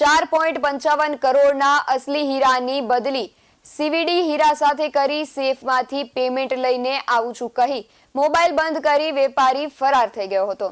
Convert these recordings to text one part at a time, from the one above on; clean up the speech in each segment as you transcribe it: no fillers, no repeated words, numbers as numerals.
4.55 કરોડના અસલી હીરાની બદલી સીવીડી હીરા સાથે કરી સેફમાંથી પેમેન્ટ લઈને આવું છું કહી મોબાઈલ બંધ કરી વેપારી ફરાર થઈ ગયો હતો।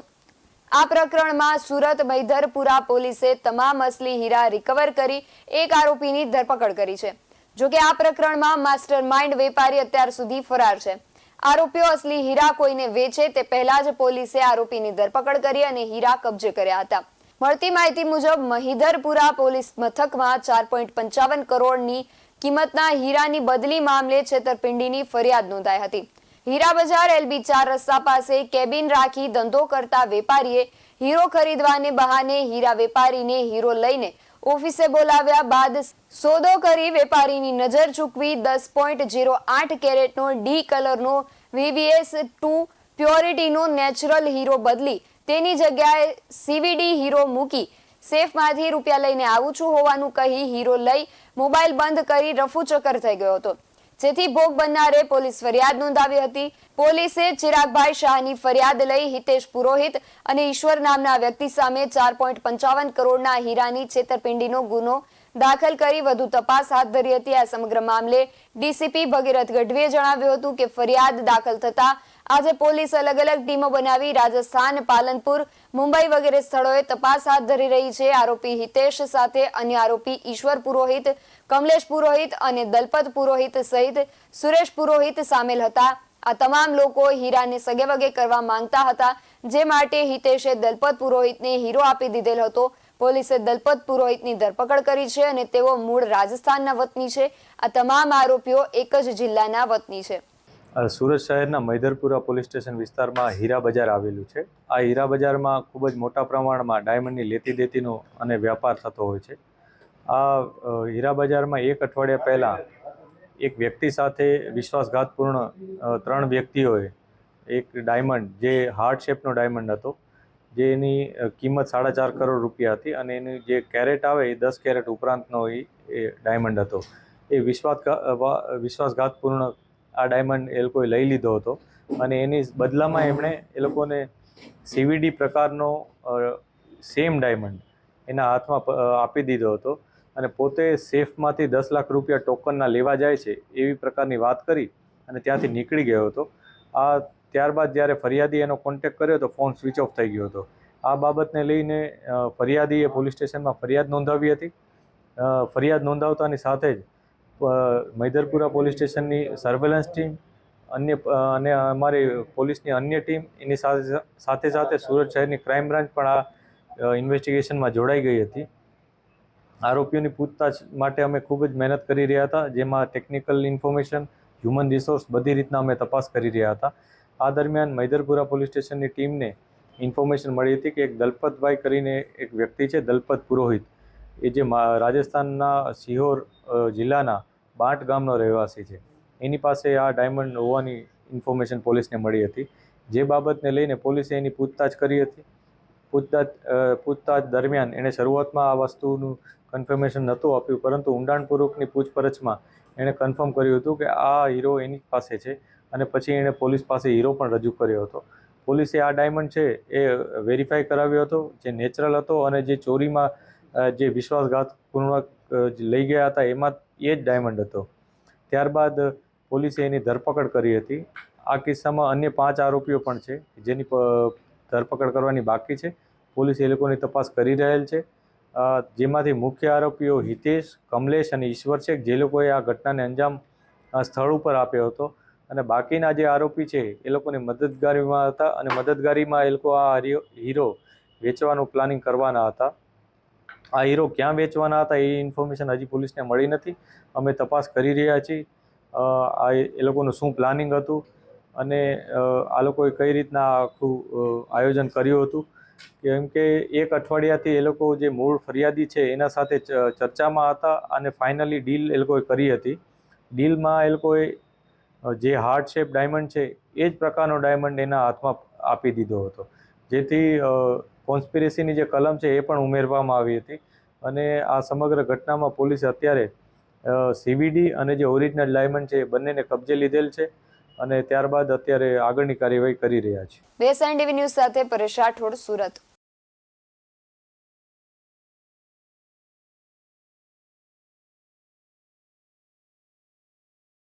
આ પ્રકરણમાં સુરત મૈધરપુરા પોલીસે તમામ અસલી હીરા રિકવર કરી એક આરોપીની ધરપકડ કરી છે। જો કે આ પ્રકરણમાં માસ્ટરમાઇન્ડ વેપારી અત્યાર સુધી ફરાર છે। આરોપીઓ અસલી હીરા કોઈને વેચે તે પહેલા જ પોલીસે આરોપીની ધરપકડ કરી અને હીરા કબજે કર્યા હતા। મળતી માહિતી મુજબ મહિધરપુરા પોલીસ મથકમાં 4.55 કરોડની કિંમતના હીરાની બદલી મામલે છેતરપિંડીની ફરિયાદ નોંધાઈ હતી। હીરા બજાર LB 4 રસ્તા પાસે કેબિન રાખી ધંધો કરતા વેપારીએ હીરો ખરીદવાને બહાને હીરા વેપારીને હીરો લઈને ઓફિસે બોલાવ્યા બાદ સોદો કરી વેપારીની નજર ચૂકવી 10.08 કેરેટનો D કલરનો VVS 2 પ્યોરિટીનો નેચરલ હીરો બદલી તેની જગ્યાએ CVD હીરો મૂકી સેફમાંથી રૂપિયા લઈને આવું છું હોવાનું કહી હીરો લઈ મોબાઈલ બંધ કરી રફુચક્કર થઈ ગયો હતો, જેથી ભોગ બનનારે પોલીસ ફરિયાદ નોંધાવી હતી। પોલીસે ચિરાગભાઈ શાહની ફરિયાદ લઈ હિતેશ પુરોહિત અને ઈશ્વર નામના વ્યક્તિ સામે 4.55 કરોડના હીરાની છેતરપિંડીનો ગુનો દાખલ કરી વધુ તપાસ હાથ ધરી હતી। આ સમગ્ર મામલે DCP ભગીરથ ગઢવીએ જણાવ્યું હતું કે ફરિયાદ દાખલ થતા આજે પોલીસ અલગ અલગ ટીમો બનાવી રાજસ્થાન, પાલનપુર, મુંબઈ વગેરે સ્થળોએ તપાસ હાથ ધરી રહી છે। આરોપી હિતેશ સાથે અન્ય આરોપી ઈશ્વર પુરોહિત, કમલેશ પુરોહિત અને દલપત પુરોહિત સહિત સુરેશ પુરોહિત સામેલ હતા। આ તમામ લોકો હીરાને સગેવગે કરવા માંગતા હતા, જે માટે હિતેશે દલપત પુરોહિતને હીરો આપી દીધેલ હતો। પોલીસે દલપત પુરોહિતની ધરપકડ કરી છે અને તેઓ મૂળ રાજસ્થાનના વતની છે। આ તમામ આરોપીઓ એક જ જિલ્લાના વતની છે। સુરત શહેરના મૈધરપુરા પોલીસ સ્ટેશન વિસ્તારમાં હીરા બજાર આવેલું છે। આ હીરા બજારમાં ખૂબ જ મોટા પ્રમાણમાં ડાયમંડની લેતી દેતીનો અને વ્યાપાર થતો હોય છે। આ હીરા બજારમાં એક અઠવાડિયા પહેલાં એક વ્યક્તિ સાથે વિશ્વાસઘાતપૂર્ણ 3 વ્યક્તિઓએ એક ડાયમંડ જે હાર્ટ શેપનો ડાયમંડ હતો, જેની કિંમત 4.5 કરોડ રૂપિયા હતી અને એની જે કેરેટ આવે એ 10 કેરેટ ઉપરાંતનો એ ડાયમંડ હતો। એ વિશ્વાસઘાતપૂર્ણ આ ડાયમંડ એ લોકોએ લઈ લીધો હતો અને એની બદલામાં એમણે એ લોકોને CVD પ્રકારનો સેમ ડાયમંડ એના હાથમાં આપી દીધો હતો અને પોતે સેફમાંથી 10 લાખ રૂપિયા ટોકનના લેવા જાય છે એવી પ્રકારની વાત કરી અને ત્યાંથી નીકળી ગયો હતો। આ ત્યારબાદ જ્યારે ફરિયાદી એનો કોન્ટેક્ટ કર્યો તો ફોન સ્વિચ ઓફ થઈ ગયો હતો। આ બાબતને લઈને ફરિયાદીએ પોલીસ સ્ટેશનમાં ફરિયાદ નોંધાવી હતી। ફરિયાદ નોંધાવતાની સાથે જ મૈધરપુરા પોલીસ સ્ટેશનની સર્વેલન્સ ટીમ અને અમારી પોલીસની અન્ય ટીમ એની સાથે સુરત શહેરની ક્રાઇમ બ્રાન્ચ પણ આ ઇન્વેસ્ટિગેશનમાં જોડાઈ ગઈ હતી। આરોપીઓની પૂછતાછ માટે અમે ખૂબ જ મહેનત કરી રહ્યા હતા, જેમાં ટેકનિકલ ઇન્ફોર્મેશન, હ્યુમન રિસોર્સ બધી રીતના અમે તપાસ કરી રહ્યા હતા। આ દરમિયાન મૈધરપુરા પોલીસ સ્ટેશનની ટીમને ઇન્ફોર્મેશન મળી હતી કે એક દલપતભાઈ કરીને એક વ્યક્તિ છે, દલપત પુરોહિત, એ જે રાજસ્થાનના સિહોર જિલ્લાના બાંટ ગામનો રહેવાસી છે, એની પાસે આ ડાયમંડ હોવાની ઇન્ફોર્મેશન પોલીસને મળી હતી, જે બાબતને લઈને પોલીસે એની પૂછતાછ કરી હતી। પૂછતાછ દરમિયાન એણે શરૂઆતમાં આ વસ્તુનું કન્ફર્મેશન નહોતું આપ્યું, પરંતુ ઊંડાણપૂર્વકની પૂછપરછમાં એણે કન્ફર્મ કર્યું હતું કે આ હીરો એની પાસે છે અને પછી એણે પોલીસ પાસે હીરો પણ રજૂ કર્યો હતો। પોલીસે આ ડાયમંડ છે એ વેરીફાઈ કરાવ્યો હતો, જે નેચરલ હતો અને જે ચોરીમાં જે વિશ્વાસઘાતપૂર્વક લઈ ગયા હતા એમાં એ જ ડાયમંડ હતો। ત્યારબાદ પોલીસે એની ધરપકડ કરી હતી। આ કિસ્સામાં અન્ય 5 આરોપીઓ પણ છે જેની ધરપકડ કરવાની બાકી છે। પોલીસ એ લોકોની તપાસ કરી રહેલ છે, જેમાંથી મુખ્ય આરોપીઓ હિતેશ, કમલેશ અને ઈશ્વર છે, જે લોકોએ આ ઘટનાને અંજામ સ્થળ ઉપર આપ્યો હતો અને બાકીના જે આરોપી છે એ લોકોની મદદગારીમાં હતા અને મદદગારીમાં એ લોકો આ હીરો વેચવાનું પ્લાનિંગ કરવાના હતા। આ હીરો ક્યાં વેચવાના હતા એ ઇન્ફોર્મેશન હજી પોલીસને મળી નથી। અમે તપાસ કરી રહ્યા છીએ એ લોકોનું શું પ્લાનિંગ હતું અને આ લોકોએ કઈ રીતના આખું આયોજન કર્યું હતું, કેમ કે એક અઠવાડિયાથી એ લોકો જે મૂળ ફરિયાદી છે એના સાથે ચર્ચામાં હતા અને ફાઇનલી ડીલ એ લોકોએ કરી હતી। ડીલમાં એ લોકોએ જે હાર્ટ શેપ ડાયમંડ છે એ જ પ્રકારનો ડાયમંડ એના હાથમાં આપી દીધો હતો, જેથી કોન્સ્પિરેસીની જે કલમ છે એ પણ ઉમેરવામાં આવી હતી અને આ સમગ્ર ઘટનામાં પોલીસે અત્યારે CVD અને જે ઓરિજિનલ ડાયમંડ છે એ બંનેને કબજે લીધેલ છે અને ત્યારબાદ અત્યારે આગળની કાર્યવાહી કરી રહ્યા છે। BSN TV ન્યૂઝ સાથે પરેશ રાઠોડ, સુરત।